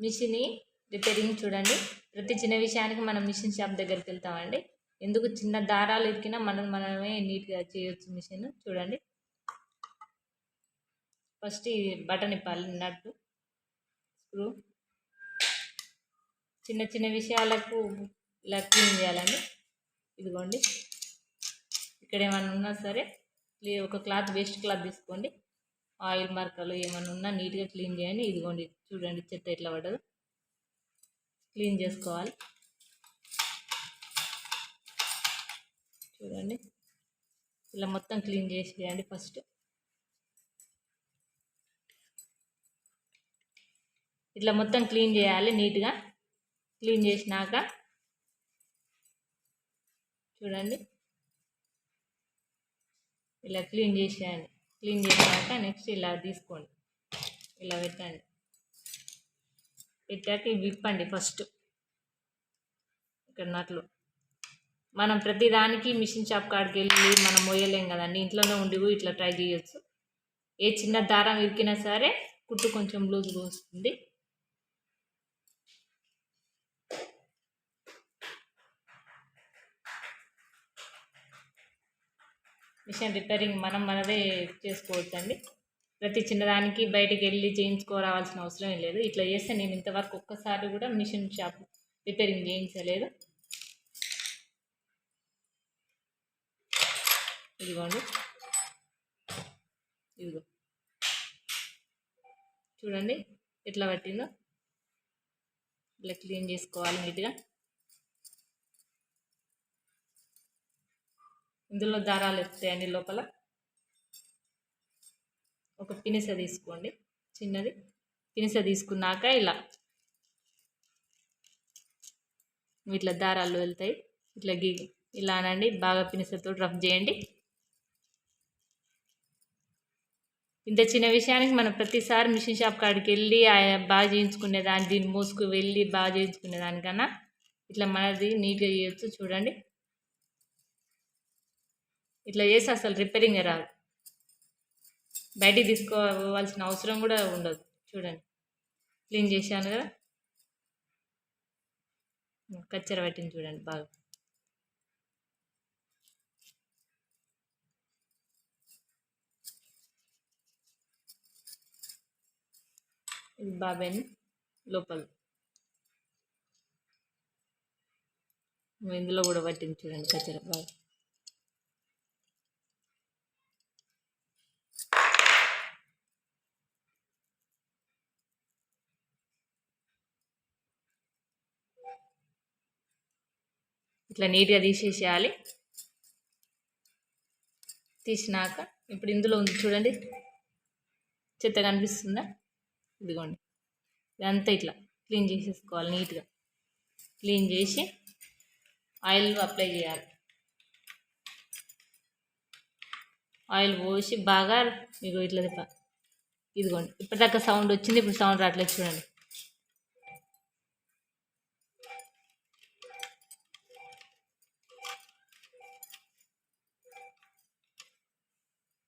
Machine repairing చూడండి. ప్రతి చిన్న విషయానికి మనం మిషన్ షాప్ దగ్గరికి వెళ్తామండి. ఎందుకు చిన్న దారాలు ఇరికినా మనమే నీట్గా చేయొచ్చు. మిషన్ చూడండి. ఫస్ట్ ఈ బటన్ ఇప్పాలి, నట్టు స్క్రూ. చిన్న చిన్న విషయాలకు ఇలా క్లీన్ చేయాలండి. ఇదిగోండి, ఇక్కడ ఏమైనా ఉన్నా సరే ఒక క్లాత్, వేస్ట్ క్లాత్ తీసుకోండి. ఆయిల్ మరకలు ఏమైనా ఉన్నా నీట్గా క్లీన్ చేయండి. ఇదిగోండి చూడండి, చెత్త ఎట్లా పడదు. క్లీన్ చేసుకోవాలి. చూడండి, ఇలా మొత్తం క్లీన్ చేసేయండి. ఫస్ట్ ఇట్లా మొత్తం క్లీన్ చేయాలి నీట్గా. క్లీన్ చేసినాక చూడండి, ఇలా క్లీన్ చేసేయండి. క్లీన్ చేసినాక నెక్స్ట్ ఇలా తీసుకోండి, ఇలా పెట్టండి. పెట్టాక ఇవి విప్పండి. ఫస్ట్ ఇక్కడ నట్లు. మనం ప్రతిదానికి మిషన్ షాప్ కాడికి వెళ్ళి మనం మోయలేం కదండి. ఇంట్లోనే ఉండి ఇట్లా ట్రై చేయొచ్చు. ఏ చిన్న దారం ఇరికినా సరే కుట్టు కొంచెం లూజ్గా వస్తుంది. మిషన్ రిపేరింగ్ మనదే చేసుకోవచ్చండి. ప్రతి చిన్నదానికి బయటికి వెళ్ళి చేయించుకోరావాల్సిన అవసరం లేదు. ఇట్లా చేస్తే నేను ఇంతవరకు ఒక్కసారి కూడా మిషన్ షాప్ రిపేరింగ్ చేయించలేదు. ఇదిగోండి, ఇదిగో చూడండి ఎట్లా పట్టిందో. ఇలా క్లీన్ చేసుకోవాలి నీట్గా. ఇందులో దారాలు వస్తాయండి. లోపల ఒక పినిస తీసుకోండి, చిన్నది పినిస తీసుకున్నాక ఇలా ఇట్లా దారాలు వెళ్తాయి. ఇట్లా ఇలా అనండి, బాగా పినిసతో రఫ్ చేయండి. ఇంత చిన్న విషయానికి మనం ప్రతిసారి మిషన్ షాప్ కాడికి వెళ్ళి బాగా చేయించుకునేదాన్ని, దీన్ని మోసుకు వెళ్ళి బాగా చేయించుకునేదానికన్నా ఇట్లా మనది నీట్గా చేయొచ్చు. చూడండి, ఇట్లా చేసి అసలు రిపేరింగ్ రాదు. బయటికి తీసుకోవాల్సిన అవసరం కూడా ఉండదు. చూడండి, క్లీన్ చేశాను కదా, కచ్చర పట్టింది చూడండి బాగా. ఇది బాబాయ్ని లోపల ఇందులో కూడా పట్టింది చూడండి కచ్చర బాగా. ఇట్లా నీట్గా తీసేసేయాలి. తీసినాక ఇప్పుడు ఇందులో ఉంది చూడండి, చెత్త కనిపిస్తుందా? ఇదిగోండి, ఇదంతా ఇట్లా క్లీన్ చేసేసుకోవాలి నీట్గా. క్లీన్ చేసి ఆయిల్ అప్లై చేయాలి. ఆయిల్ పోసి బాగా మీకు ఇట్లా ఇదిగోండి, ఇప్పటిదాకా సౌండ్ వచ్చింది, ఇప్పుడు సౌండ్ రావట్లేదు చూడండి.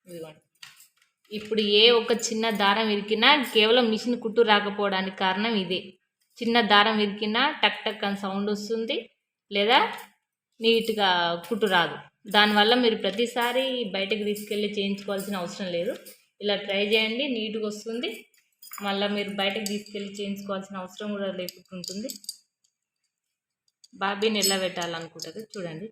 ఇదిగోండి, ఇప్పుడు ఏ ఒక చిన్న దారం ఇరికినా కేవలం మిషన్ కుట్టు రాకపోవడానికి కారణం ఇదే. చిన్న దారం ఇరికినా టక్ టక్ అని సౌండ్ వస్తుంది, లేదా నీట్గా కుట్టు రాదు. దానివల్ల మీరు ప్రతిసారి బయటకు తీసుకెళ్ళి చేయించుకోవాల్సిన అవసరం లేదు. ఇలా ట్రై చేయండి, నీట్గా వస్తుంది. మళ్ళీ మీరు బయటకు తీసుకెళ్ళి చేయించుకోవాల్సిన అవసరం కూడా లేకుండా ఉంటుంది. బాబీని ఎలా పెట్టాలనుకుంటుంది చూడండి.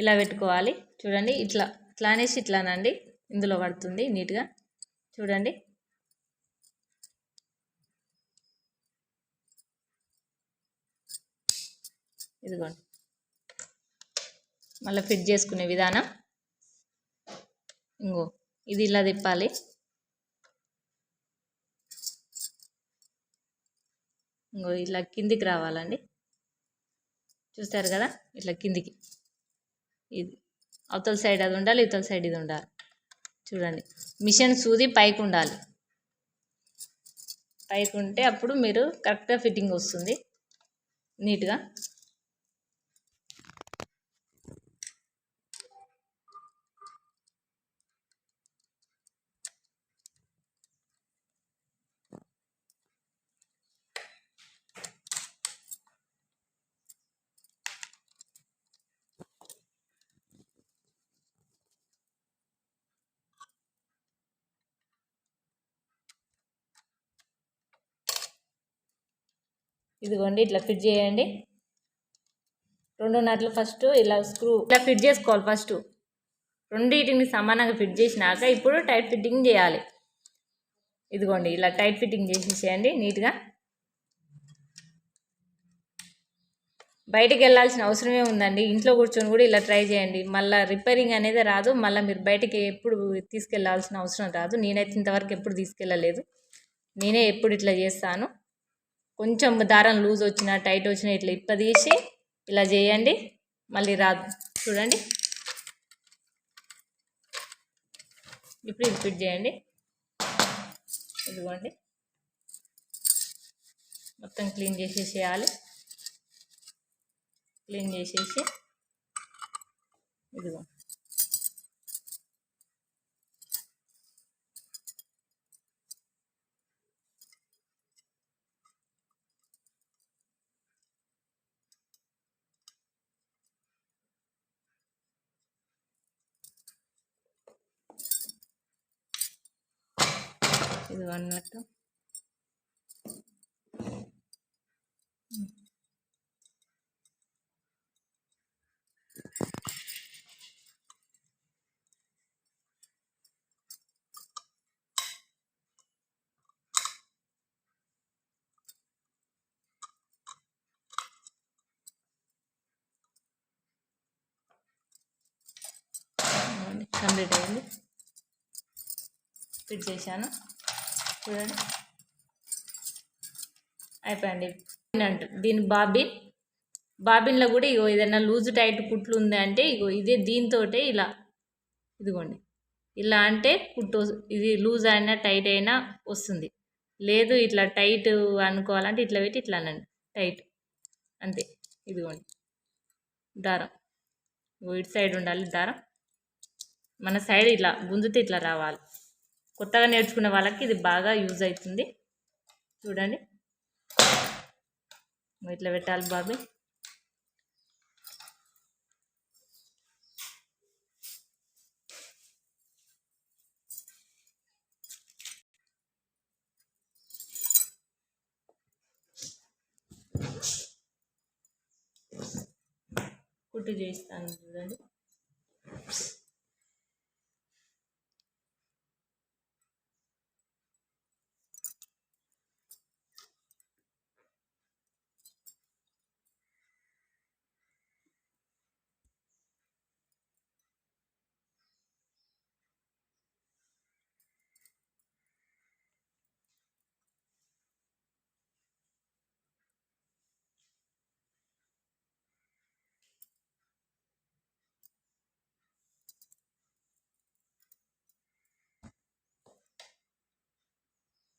ఇలా పెట్టుకోవాలి చూడండి. ఇట్లా అనేసి ఇట్లానండి, ఇందులో పడుతుంది నీట్గా. చూడండి, ఇదిగోండి. మళ్ళీ ఫిట్ చేసుకునే విధానం ఇంకో ఇది ఇలా తిప్పాలి. ఇంకో ఇలా కిందికి రావాలండి. చూస్తారు కదా, ఇట్లా కిందికి. ఇది అవతల సైడ్ అది ఉండాలి, ఇవతల సైడ్ ఇది ఉండాలి. చూడండి, మిషన్ సూది పైకి ఉండాలి. పైకి ఉంటే అప్పుడు మీరు కరెక్ట్గా ఫిట్టింగ్ వస్తుంది నీట్గా. ఇదిగోండి ఇట్లా ఫిట్ చేయండి. 2 నట్లు ఫస్ట్ ఇలా స్క్రూ ఇలా ఫిట్ చేసుకోవాలి. ఫస్ట్ రెండింటిని సమానంగా ఫిట్ చేసినాక ఇప్పుడు టైట్ ఫిట్టింగ్ చేయాలి. ఇదిగోండి ఇలా టైట్ ఫిట్టింగ్ చేసేసేయండి నీట్గా. బయటికి వెళ్ళాల్సిన అవసరమే ఉందండి. ఇంట్లో కూర్చొని కూడా ఇలా ట్రై చేయండి. మళ్ళీ రిపేరింగ్ అనేది రాదు. మళ్ళీ మీరు బయటికి ఎప్పుడు తీసుకెళ్లాల్సిన అవసరం రాదు. నేనైతే ఇంతవరకు ఎప్పుడు తీసుకెళ్ళలేదు. నేనే ఎప్పుడు ఇట్లా చేస్తాను. కొంచెం దారం లూజ్ వచ్చినా టైట్ వచ్చినా ఇట్లా ఇప్పదీసి ఇలా చేయండి. మళ్ళీ రాదు. చూడండి ఇప్పుడు ఇది ఫిట్ చేయండి. ఇదిగోండి మొత్తం క్లీన్ చేసేసేయాలి. క్లీన్ చేసేసి ఇదిగో ఇది అన్నట్టు కంప్లీట్ అయింది. ఫిట్ చేశాను చూడండి. అయిపోయింది. దీని బాబిన్లో కూడా ఇగో ఏదైనా లూజ్ టైట్ కుట్లు ఉంది అంటే ఇగో ఇదే దీంతో ఇలా ఇదిగోండి ఇలా అంటే కుట్టు ఇది లూజ్ అయినా టైట్ అయినా వస్తుంది. లేదు ఇట్లా టైట్ అనుకోవాలంటే ఇట్లా పెట్టి ఇట్లా అనండి టైట్ అంతే. ఇదిగోండి దారం ఇటు సైడ్ ఉండాలి. దారం మన సైడ్ ఇట్లా గుంజితే ఇట్లా రావాలి. కొత్తగా నేర్చుకునే వాళ్ళకి ఇది బాగా యూజ్ అవుతుంది. చూడండి ఇట్లా పెట్టాలి బాబీ. కుట్టు చేస్తాను చూడండి.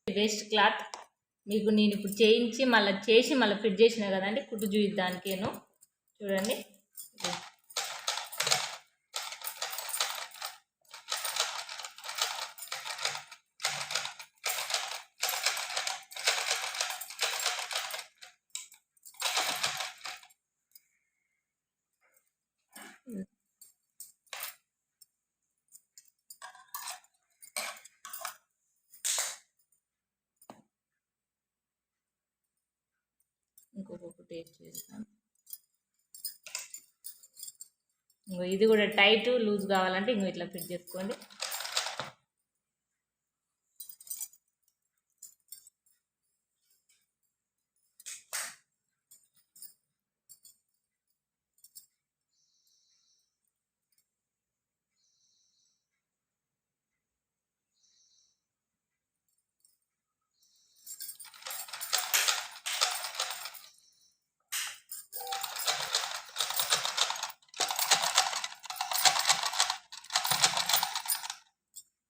వేస్ట్ క్లాత్ మీకు నేను ఇప్పుడు చేయించి మళ్ళీ ఫిట్ చేసిన కదండి. కుట్టు చూయిద్దానికేను చూడండి. ఇంకొక టేస్ట్ చేస్తాను. ఇంకో ఇది కూడా టైట్ లూజ్ కావాలంటే ఇంకో ఇట్లా ఫిట్ చేసుకోండి.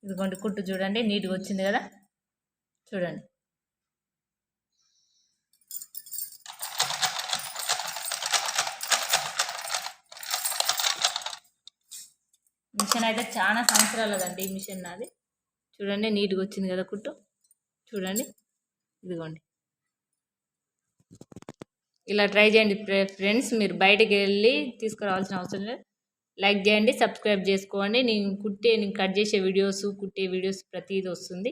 ఇదిగోండి కుట్టు చూడండి నీట్గా వచ్చింది కదా. చూడండి మిషన్ అయితే చాలా సంవత్సరాలదండి ఈ మిషన్ నాది. చూడండి నీట్గా వచ్చింది కదా కుట్టు. చూడండి ఇదిగోండి ఇలా ట్రై చేయండి ఫ్రెండ్స్. మీరు బయటికి వెళ్ళి తీసుకురావాల్సిన అవసరం లేదు. లైక్ చేయండి, సబ్స్క్రైబ్ చేసుకోండి. నేను కట్ చేసే వీడియోస్ కుట్టే వీడియోస్ ప్రతిదీ వస్తుంది.